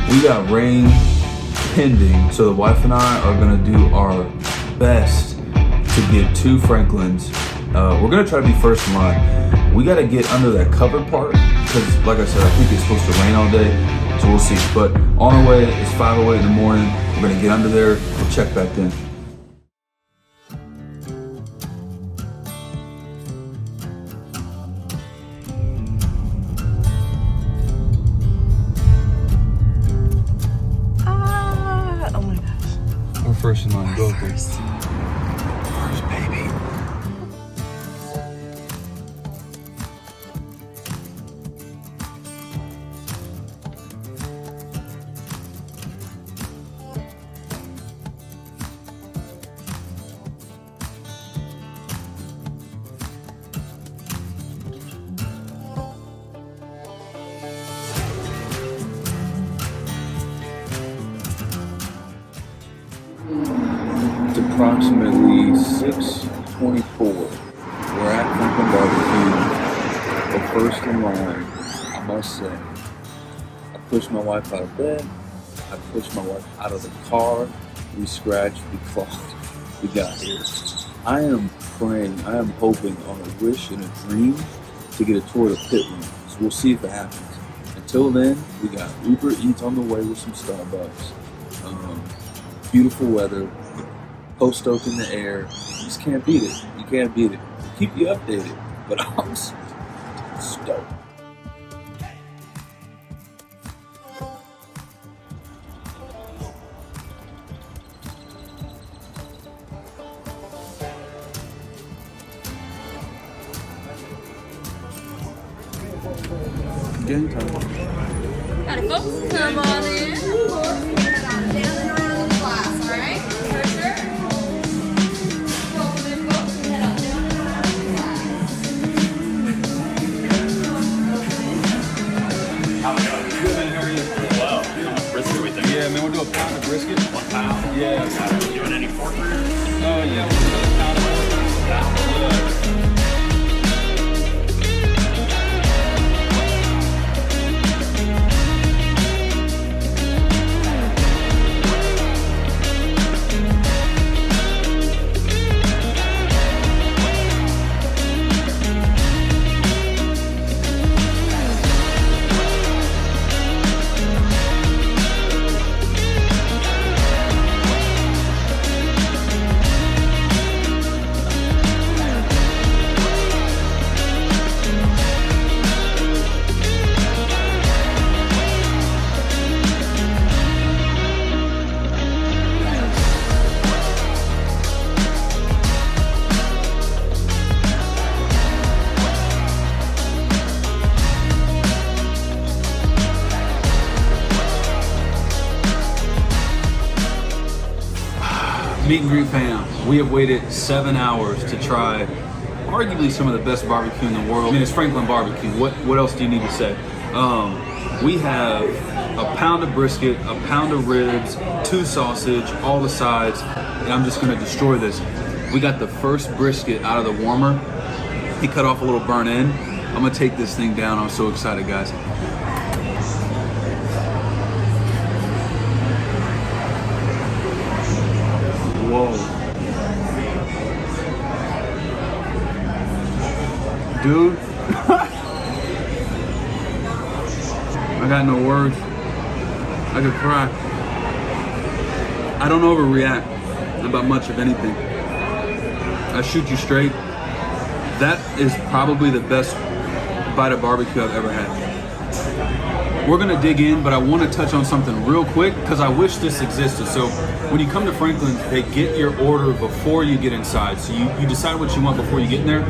We got rain pending, so the wife and I are gonna do our best to get 2 Franklins. We're gonna try to be first in line. We gotta get under that covered part, because like I said, I think it's supposed to rain all day, so we'll see. But on our way, it's 5:08 in the morning. We're gonna get under there, we'll check back then. Oh my gosh. We're first in line, go for it. First, baby. It's approximately 6:24. We're at Franklin Barbecue. We're first in line. I must say, I pushed my wife out of bed. I pushed my wife out of the car. We scratched, we clawed, we got here. I am praying, I am hoping on a wish and a dream to get a tour of the pit room. So we'll see if it happens. Until then, we got Uber Eats on the way with some Starbucks. Beautiful weather, post oak in the air. You just can't beat it. You can't beat it. We'll keep you updated, but I'm stoked. Game time. Got it, folks. Come on in. Yeah, man, we'll do a pound of brisket. 1 pound? Yeah. You doing any pork ribs? Oh, yeah, we'll do a pound of brisket. Yeah. Meet and greet fam. We have waited 7 hours to try arguably some of the best barbecue in the world. I mean, it's Franklin Barbecue. What else do you need to say? We have a pound of brisket, a pound of ribs, 2 sausage, all the sides, and I'm just gonna destroy this. We got the first brisket out of the warmer. He cut off a little burn end. I'm gonna take this thing down. I'm so excited, guys. Whoa. Dude. I got no words. I could cry. I don't overreact about much of anything. I shoot you straight. That is probably the best bite of barbecue I've ever had. We're gonna dig in, but I want to touch on something real quick because I wish this existed. So when you come to Franklin, they get your order before you get inside. So you decide what you want before you get in there.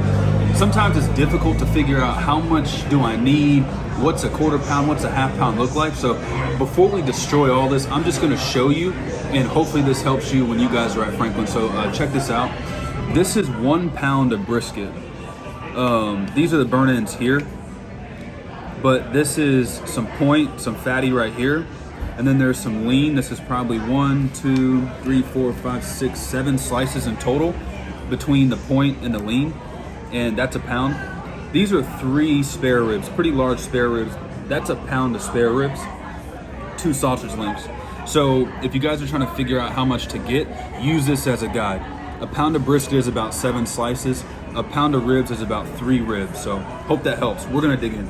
Sometimes it's difficult to figure out how much do I need, what's a quarter pound, what's a half pound look like. So before we destroy all this, I'm just gonna show you, and hopefully this helps you when you guys are at Franklin. So check this out. This is 1 pound of brisket. These are the burn ends here. But this is some point, some fatty right here. And then there's some lean. This is probably 1, 2, 3, 4, 5, 6, 7 slices in total between the point and the lean. And that's a pound. These are 3 spare ribs, pretty large spare ribs. That's a pound of spare ribs. 2 sausage links. So if you guys are trying to figure out how much to get, use this as a guide. A pound of brisket is about 7 slices. A pound of ribs is about 3 ribs. So hope that helps. We're gonna dig in.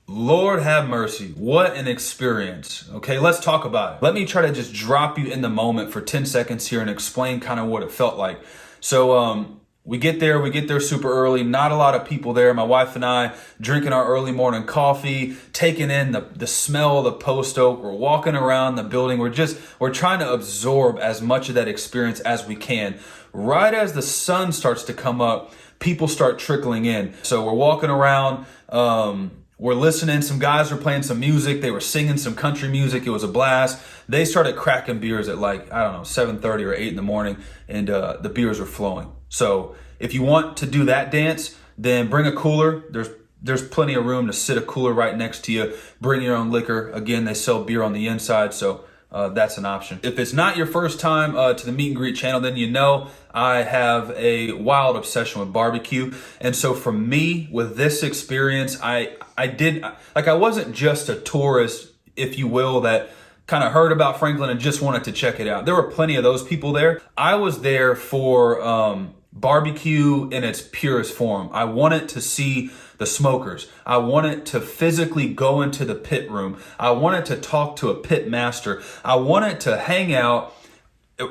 Lord have mercy. What an experience. Okay, let's talk about it. Let me try to just drop you in the moment for 10 seconds here and explain kind of what it felt like. So we get there super early. Not a lot of people there. My wife and I drinking our early morning coffee, taking in the smell of the post oak. We're walking around the building. We're trying to absorb as much of that experience as we can. Right as the sun starts to come up, people start trickling in. So we're walking around, we're listening. Some guys were playing some music. They were singing some country music. It was a blast. They started cracking beers at 7:30 or 8 in the morning, and the beers were flowing. So if you want to do that dance, then bring a cooler. There's plenty of room to sit a cooler right next to you. Bring your own liquor. Again, they sell beer on the inside, so that's an option. If it's not your first time to the Meet and Greet channel, then you know I have a wild obsession with barbecue. And so for me, with this experience, I wasn't just a tourist, if you will, that kind of heard about Franklin and just wanted to check it out. There were plenty of those people there. I was there for barbecue in its purest form. I wanted to see the smokers. I wanted to physically go into the pit room. I wanted to talk to a pit master. I wanted to hang out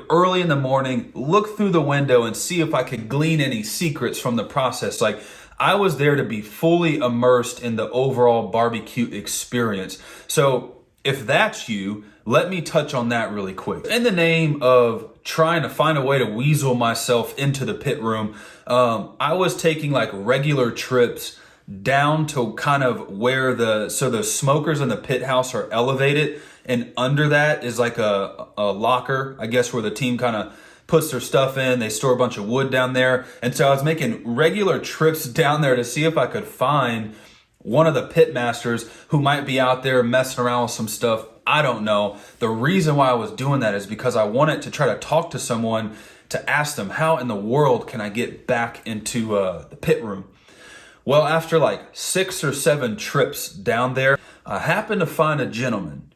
early in the morning, look through the window and see if I could glean any secrets from the process. Like, I was there to be fully immersed in the overall barbecue experience. So if that's you, let me touch on that really quick. In the name of trying to find a way to weasel myself into the pit room, I was taking like regular trips down to kind of where the smokers in the pit house are elevated, and under that is like a locker, I guess, where the team kind of puts their stuff in. They store a bunch of wood down there. And so I was making regular trips down there to see if I could find one of the pit masters who might be out there messing around with some stuff. I don't know. The reason why I was doing that is because I wanted to try to talk to someone to ask them, how in the world can I get back into the pit room? Well, after like 6 or 7 trips down there, I happened to find a gentleman.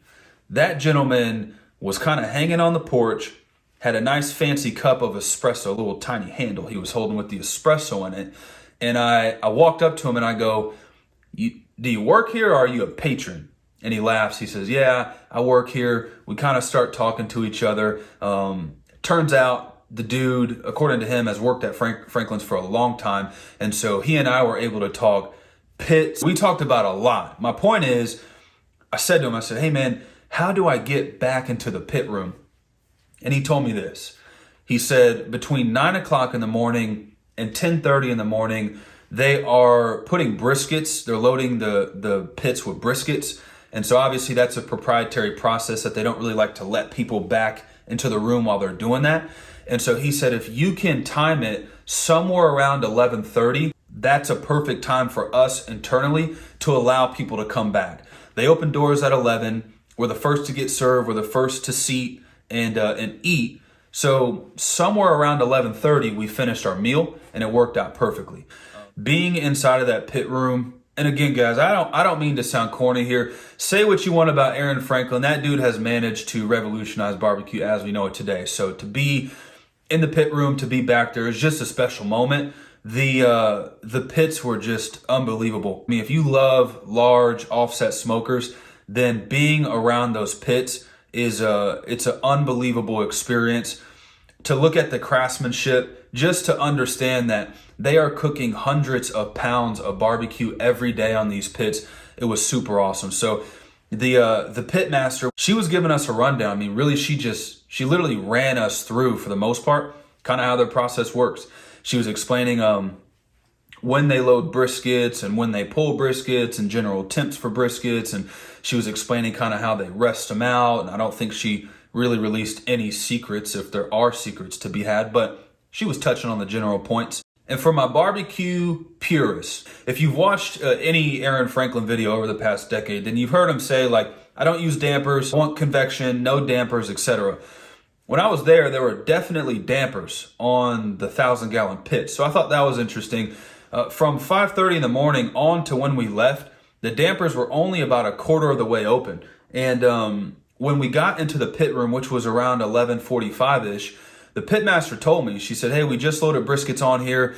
That gentleman was kind of hanging on the porch, had a nice fancy cup of espresso, a little tiny handle he was holding with the espresso in it. And I walked up to him and I go, do you work here or are you a patron? And he laughs. He says, yeah, I work here. We kind of start talking to each other. Turns out the dude, according to him, has worked at Franklin's for a long time. And so he and I were able to talk pits. We talked about a lot. My point is, I said to him, I said, hey man, how do I get back into the pit room? And he told me this. He said between 9 o'clock in the morning and 10:30 in the morning, they are putting briskets. They're loading the pits with briskets. And so obviously that's a proprietary process that they don't really like to let people back into the room while they're doing that. And so he said, if you can time it somewhere around 11:30, that's a perfect time for us internally to allow people to come back. They open doors at 11. We're the first to get served. We're the first to seat and eat. So somewhere around 11:30, we finished our meal and it worked out perfectly. Being inside of that pit room, and again, guys, I don't mean to sound corny here. Say what you want about Aaron Franklin. That dude has managed to revolutionize barbecue as we know it today. So to be in the pit room, to be back there is just a special moment. The pits were just unbelievable. I mean, if you love large offset smokers, then being around those pits it's an unbelievable experience. To look at the craftsmanship, just to understand that they are cooking hundreds of pounds of barbecue every day on these pits. It was super awesome. So the pit master, she was giving us a rundown. I mean, really, she literally ran us through, for the most part, kind of how their process works. She was explaining when they load briskets and when they pull briskets and general temps for briskets. And she was explaining kind of how they rest them out. And I don't think she really released any secrets, if there are secrets to be had, but she was touching on the general points. And for my barbecue purists, if you've watched any Aaron Franklin video over the past decade, then you've heard him say, like, I don't use dampers, I want convection, no dampers, etc. When I was there were definitely dampers on the 1,000-gallon pit. So I thought that was interesting. From 5:30 in the morning on to when we left, the dampers were only about a quarter of the way open. And when we got into the pit room, which was around 11:45-ish, the pitmaster told me, she said, hey, we just loaded briskets on here.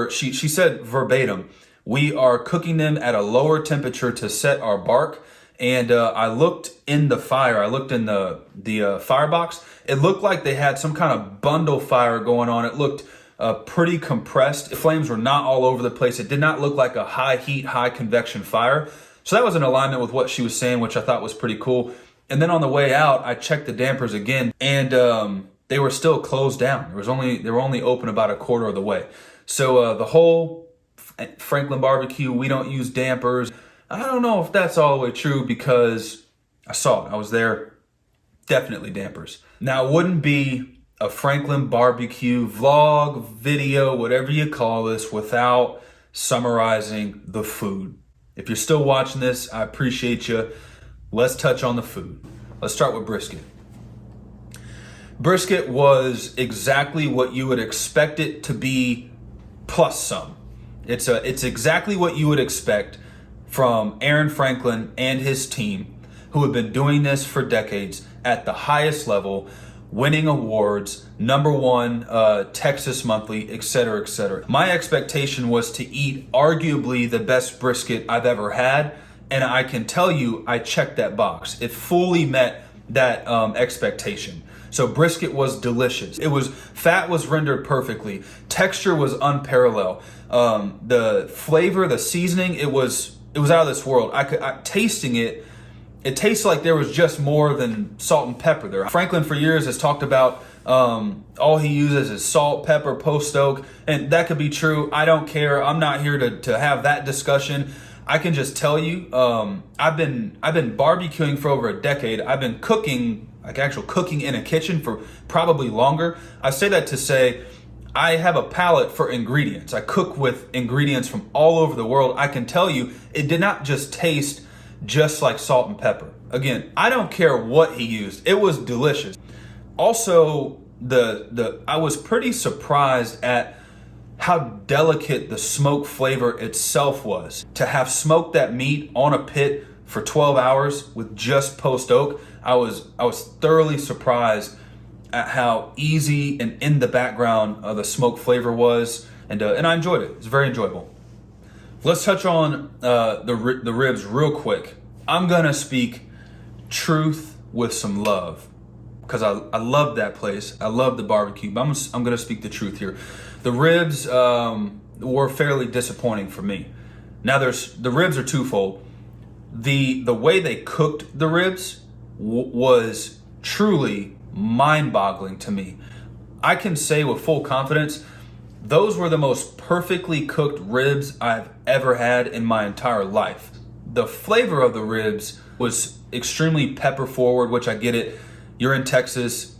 She said verbatim, we are cooking them at a lower temperature to set our bark. And I looked in the fire. I looked in the firebox. It looked like they had some kind of bundle fire going on. It looked pretty compressed. The flames were not all over the place. It did not look like a high heat, high convection fire. So that was in alignment with what she was saying, which I thought was pretty cool. And then on the way out, I checked the dampers again, and they were still closed down. They were only open about a quarter of the way. So the whole Franklin barbecue, we don't use dampers. I don't know if that's all the way true because I saw it. I was there. Definitely dampers. Now, it wouldn't be a Franklin barbecue vlog, video, whatever you call this, without summarizing the food. If you're still watching this, I appreciate you. Let's touch on the food. Let's start with brisket. Brisket was exactly what you would expect it to be, plus some. It's exactly what you would expect from Aaron Franklin and his team, who have been doing this for decades at the highest level, winning awards, #1 Texas Monthly, etc., etc. My expectation was to eat arguably the best brisket I've ever had, and I can tell you I checked that box. It fully met that expectation. So brisket was delicious. Fat was rendered perfectly. Texture was unparalleled. The flavor, the seasoning, it was out of this world. Tasting it, it tastes like there was just more than salt and pepper there. Franklin for years has talked about all he uses is salt, pepper, post oak, and that could be true. I don't care. I'm not here to have that discussion. I can just tell you, I've been barbecuing for over a decade. I've been cooking, like actual cooking in a kitchen for probably longer. I say that to say I have a palate for ingredients. I cook with ingredients from all over the world. I can tell you it did not just taste just like salt and pepper. Again, I don't care what he used. It was delicious. Also, I was pretty surprised at how delicate the smoke flavor itself was. To have smoked that meat on a pit for 12 hours with just post oak, I was thoroughly surprised at how easy and in the background the smoke flavor was, and I enjoyed it. It's very enjoyable. Let's touch on the ribs real quick. I'm gonna speak truth with some love because I love that place. I love the barbecue, but I'm gonna speak the truth here. The ribs were fairly disappointing for me. Now the ribs are twofold. The way they cooked the ribs was truly mind-boggling to me. I can say with full confidence, those were the most perfectly cooked ribs I've ever had in my entire life. The flavor of the ribs was extremely pepper forward, which I get it. You're in Texas.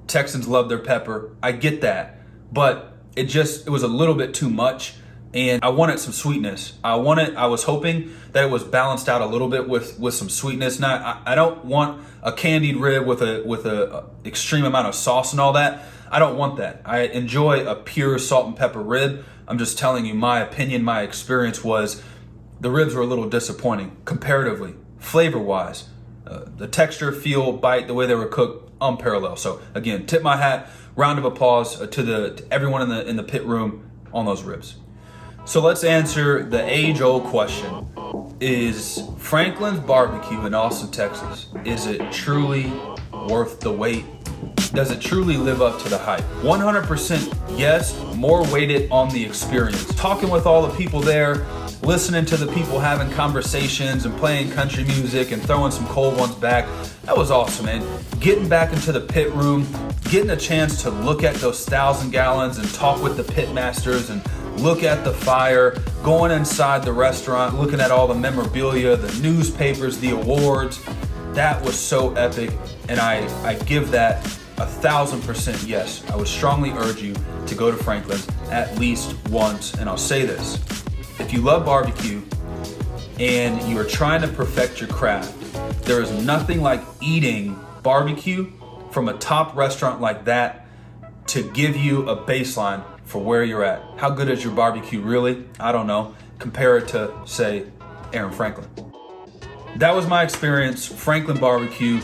Texans love their pepper. I get that. But it was a little bit too much, and I wanted some sweetness. I was hoping that it was balanced out a little bit with some sweetness. I don't want a candied rib with a extreme amount of sauce and all that. I don't want that. I enjoy a pure salt and pepper rib. I'm just telling you my opinion, my experience was the ribs were a little disappointing comparatively, flavor-wise. The texture, feel, bite, the way they were cooked, unparalleled. So again, tip my hat, round of applause to everyone in the pit room on those ribs. So let's answer the age-old question. Is Franklin's Barbecue in Austin, Texas, is it truly worth the wait? Does it truly live up to the hype? 100% yes, more weighted on the experience. Talking with all the people there, listening to the people having conversations and playing country music and throwing some cold ones back. That was awesome, man. Getting back into the pit room, getting a chance to look at those 1,000 gallons and talk with the pit masters and look at the fire, going inside the restaurant, looking at all the memorabilia, the newspapers, the awards. That was so epic, and I give that 1,000% yes. I would strongly urge you to go to Franklin's at least once, and I'll say this. If you love barbecue and you are trying to perfect your craft, there is nothing like eating barbecue from a top restaurant like that to give you a baseline for where you're at. How good is your barbecue really? I don't know. Compare it to, say, Aaron Franklin. That was my experience, Franklin Barbecue.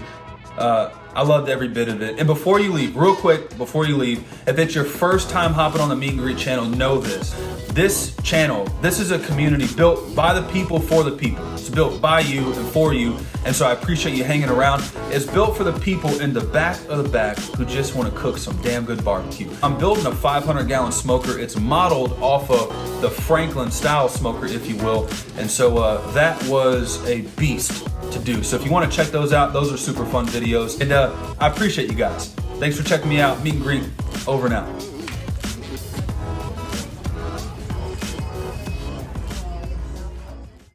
I loved every bit of it. And before you leave, real quick, before you leave, if it's your first time hopping on the Meet and Greet channel, know this. This channel, this is a community built by the people for the people. It's built by you and for you. And so I appreciate you hanging around. It's built for the people in the back of the back who just want to cook some damn good barbecue. I'm building a 500-gallon smoker. It's modeled off of the Franklin style smoker, if you will. And so that was a beast to do. So if you want to check those out, those are super fun videos. And I appreciate you guys. Thanks for checking me out. Meet and Greet, over and out.